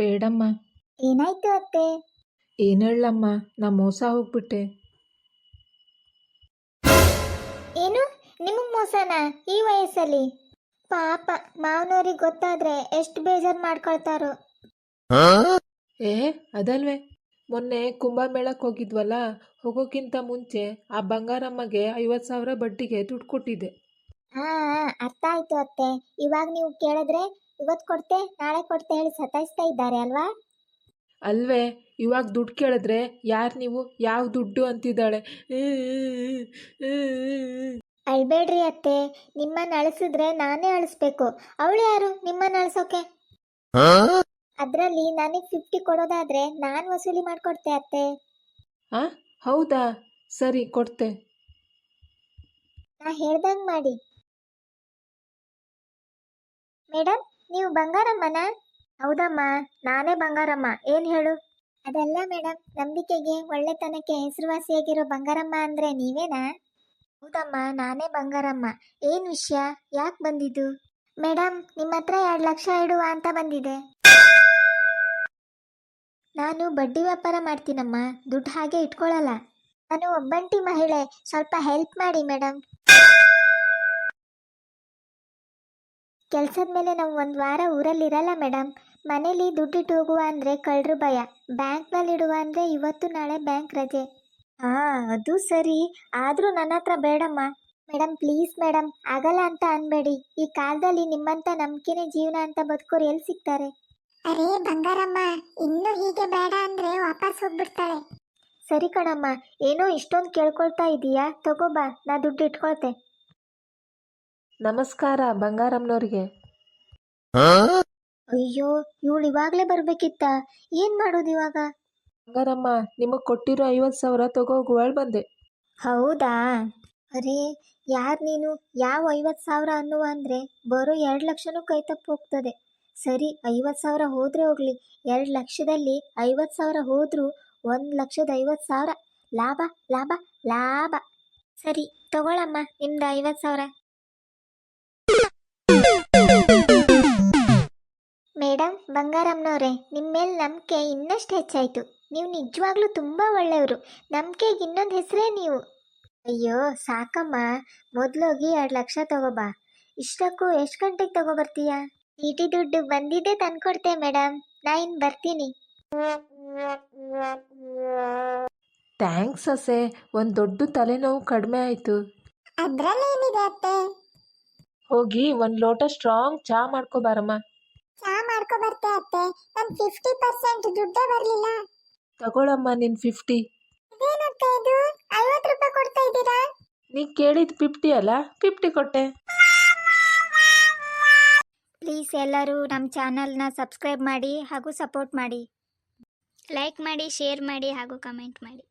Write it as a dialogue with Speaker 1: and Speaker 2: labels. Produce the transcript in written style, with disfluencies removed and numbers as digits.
Speaker 1: ಬೇಡಮ್ಮ.
Speaker 2: ಏನಾಯ್ತು ಅತ್ತೆ?
Speaker 1: ಏನು ಹೇಳಮ್ಮ, ನಾ ಮೋಸ ಹೋಗ್ಬಿಟ್ಟೆ.
Speaker 2: ಏನು, ನಿಮಗೆ ಮೋಸನಾ ಈ ವಯಸ್ಸಲ್ಲಿ? ಪಾಪ ಮಾವನವ್ರಿಗೆ ಗೊತ್ತಾದ್ರೆ ಎಷ್ಟು ಬೇಜಾರು ಮಾಡ್ಕೊಳ್ತಾರೋ.
Speaker 1: ಏ ಅದಲ್ವೇ, ಮೊನ್ನೆ ಕುಂಭಮೇಳಕ್ಕೆ ಹೋಗಿದ್ವಲ್ಲ, ಹೋಗೋಕ್ಕಿಂತ ಮುಂಚೆ ಆ ಬಂಗಾರಮ್ಮಗೆ 50,000 ಬಡ್ಡಿಗೆ ದುಡ್ಡು ಕೊಟ್ಟಿದ್ದೆ.
Speaker 2: ಹಾ, ಅರ್ಥ ಆಯ್ತು ಅತ್ತೆ. ಇವಾಗ ನೀವು ಕೇಳಿದ್ರೆ ಇವತ್ತು ಕೊಡ್ತೆ ನಾಳೆ ಕೊಡ್ತೆ ಹೇಳಿ ಸತಾಯಿಸ್ತಾ ಇದ್ದಾರೆ ಅಲ್ವಾ?
Speaker 1: ಅಲ್ವೇ, ಇವಾಗ ದುಡ್ಡು ಕೇಳಿದ್ರೆ ಯಾರು ನೀವು, ಯಾವ ದುಡ್ಡು ಅಂತಿದ್ದಾಳೆ.
Speaker 2: ಅಳ್ಬೇಡ್ರಿ ಅತ್ತೆ, ನಿಮ್ಮನ್ನ ಅಳಿಸಿದ್ರೆ ನಾನೇ ಅಳಿಸ್ಬೇಕು. ಅವಳು ಯಾರು ನಿಮ್ಮನ್ನ ಅಳಿಸೋಕೆ? ಅದರಲ್ಲಿ ನನಗೆ 50 ಕೊಡೋದಾದ್ರೆ ನಾನು ವಸೂಲಿ ಮಾಡ್ಕೊಡ್ತೆ ಅತ್ತೆ.
Speaker 1: ಹೌದಾ, ಸರಿ ಕೊಡ್ತೆ.
Speaker 2: ನಾ ಹೇಳ್ದಂಗೆ ಮಾಡಿ. ಮೇಡಮ್, ನೀವು ಬಂಗಾರಮ್ಮನ? ಹೌದಮ್ಮ, ನಾನೇ ಬಂಗಾರಮ್ಮ. ಏನು ಹೇಳು? ಅದಲ್ಲ ಮೇಡಮ್, ನಂಬಿಕೆಗೆ ಒಳ್ಳೆತನಕ್ಕೆ ಹೆಸರುವಾಸಿಯಾಗಿರೋ ಬಂಗಾರಮ್ಮ ಅಂದರೆ ನೀವೇನಾ? ಹೌದಮ್ಮ, ನಾನೇ ಬಂಗಾರಮ್ಮ. ಏನು ವಿಷಯ, ಯಾಕೆ ಬಂದಿದ್ದು? ಮೇಡಮ್, ನಿಮ್ಮ ಹತ್ರ 2 ಲಕ್ಷ ಇಡುವ ಅಂತ ಬಂದಿದೆ. ನಾನು ಬಡ್ಡಿ ವ್ಯಾಪಾರ ಮಾಡ್ತೀನಮ್ಮ, ದುಡ್ಡು ಹಾಗೆ ಇಟ್ಕೊಳ್ಳಲ್ಲ. ನಾನು ಒಬ್ಬಂಟಿ ಮಹಿಳೆ, ಸ್ವಲ್ಪ ಹೆಲ್ಪ್ ಮಾಡಿ ಮೇಡಮ್. ಕೆಲಸದ ಮೇಲೆ ನಾವು 1 ವಾರ ಊರಲ್ಲಿರಲ್ಲ ಮೇಡಮ್. ಮನೇಲಿ ದುಡ್ಡಿಟ್ಟು ಹೋಗುವ ಅಂದರೆ ಕಳ್ಳರು ಭಯ, ಬ್ಯಾಂಕ್ನಲ್ಲಿ ಇಡುವ ಅಂದರೆ ಇವತ್ತು ನಾಳೆ ಬ್ಯಾಂಕ್ ರಜೆ. ಅದು ಸರಿ, ಆದರೂ ನನ್ನ ಹತ್ರ ಬೇಡಮ್ಮ. ಮೇಡಮ್ ಪ್ಲೀಸ್ ಮೇಡಮ್, ಆಗಲ್ಲ ಅಂತ ಅನ್ಬೇಡಿ. ಈ ಕಾಲದಲ್ಲಿ ನಿಮ್ಮಂತ ನಂಬಿಕೆನೇ ಜೀವನ ಅಂತ ಬದುಕೋರು ಎಲ್ಲಿ ಸಿಗ್ತಾರೆ? ಅರೇ ಬಂಗಾರಮ್ಮ, ಇನ್ನು ಹೀಗೆ ಬೇಡ ಅಂದರೆ ವಾಪಸ್ ಹೋಗ್ಬಿಡ್ತಾಳೆ. ಸರಿ ಕಣಮ್ಮ, ಏನೋ ಇಷ್ಟೊಂದು ಕೇಳ್ಕೊಳ್ತಾ ಇದೀಯಾ, ತಗೋಬಾ, ನಾ ದುಡ್ಡು ಇಟ್ಕೊಳ್ತೆ.
Speaker 1: ನಮಸ್ಕಾರ ಬಂಗಾರಮ್ಮನವ್ರಿಗೆ.
Speaker 2: ಅಯ್ಯೋ, ಇವಳು ಇವಾಗಲೇ ಬರ್ಬೇಕಿತ್ತ? ಏನು ಮಾಡೋದು ಇವಾಗ?
Speaker 1: ಬಂಗಾರಮ್ಮ, ನಿಮಗೆ ಕೊಟ್ಟಿರೋ 50,000 ತಗೋಗುವಳು ಬಂದೆ.
Speaker 2: ಹೌದಾ? ಅರೇ, ಯಾರು ನೀನು? ಯಾವ 50,000 ಅನ್ನುವ ಅಂದರೆ ಬರೋ 2 ಲಕ್ಷನೂ ಕೈ ತಪ್ಪು ಹೋಗ್ತದೆ. ಸರಿ, 50,000 ಹೋದರೆ ಹೋಗಲಿ. 2 ಲಕ್ಷದಲ್ಲಿ 50,000 ಹೋದರೂ 1,50,000 ಲಾಭ ಲಾಭ ಲಾಭ. ಸರಿ ತಗೊಳಮ್ಮ, ನಿಮ್ದು 50,000. ಮೇಡಮ್ ಬಂಗಾರಮ್ಮನವರೇ, ನಿಮ್ಮ ಮೇಲೆ ನಂಬಿಕೆ ಇನ್ನಷ್ಟು ಹೆಚ್ಚಾಯಿತು. ನೀವು ನಿಜವಾಗ್ಲೂ ತುಂಬ ಒಳ್ಳೆಯವರು. ನಂಬಿಕೆಗೆ ಇನ್ನೊಂದು ಹೆಸರೇ ನೀವು. ಅಯ್ಯೋ ಸಾಕಮ್ಮ, ಮೊದಲೋಗಿ 2 ಲಕ್ಷ ತಗೋಬಾ. ಇಷ್ಟಕ್ಕೂ ಎಷ್ಟು ಗಂಟೆಗೆ ತಗೋಬರ್ತೀಯಾ? ಚೀಟಿ ದುಡ್ಡು ಬಂದಿದ್ದೆ ತಂದ್ಕೊಡ್ತೆ ಮೇಡಮ್. ನಾ ಇನ್ನು ಬರ್ತೀನಿ.
Speaker 1: ಥ್ಯಾಂಕ್ಸ್ ಅಸೆ, ಒಂದು ದೊಡ್ಡ ತಲೆನೋವು ಕಡಿಮೆ ಆಯಿತು.
Speaker 2: ಅದರಲ್ಲೇನಿದೆ ಅತ್ತೆ?
Speaker 1: ಹೋಗಿ 1 ಲೋಟ ಸ್ಟ್ರಾಂಗ್ ಚಹಾ ಮಾಡ್ಕೊಬಾರಮ್ಮ.
Speaker 2: ಚಾ ಮಾಡ್ಕೊ ಬರ್ತೆ ಅತ್ತೆ, ನನ್ನ 50% ದುಡ್ಡೇ ಬರಲಿಲ್ಲ.
Speaker 1: ತಗೊಳಮ್ಮ ನಿನ್ನ 50.
Speaker 2: ಇದೇನತ್ತೆ ಇದು, 50 ರೂಪಾಯಿ ಕೊಡ್ತಾ ಇದ್ದೀರಾ?
Speaker 1: ನೀ ಕೇಳಿದ 50 ಅಲ್ಲ, 50 ಕೊಟ್ಟೆ.
Speaker 2: ಪ್ಲೀಸ್ ಎಲ್ಲರೂ ನಮ್ಮ ಚಾನಲ್ನ ಸಬ್ಸ್ಕ್ರೈಬ್ ಮಾಡಿ ಹಾಗೂ ಸಪೋರ್ಟ್ ಮಾಡಿ. ಲೈಕ್ ಮಾಡಿ, ಶೇರ್ ಮಾಡಿ ಹಾಗೂ ಕಮೆಂಟ್ ಮಾಡಿ.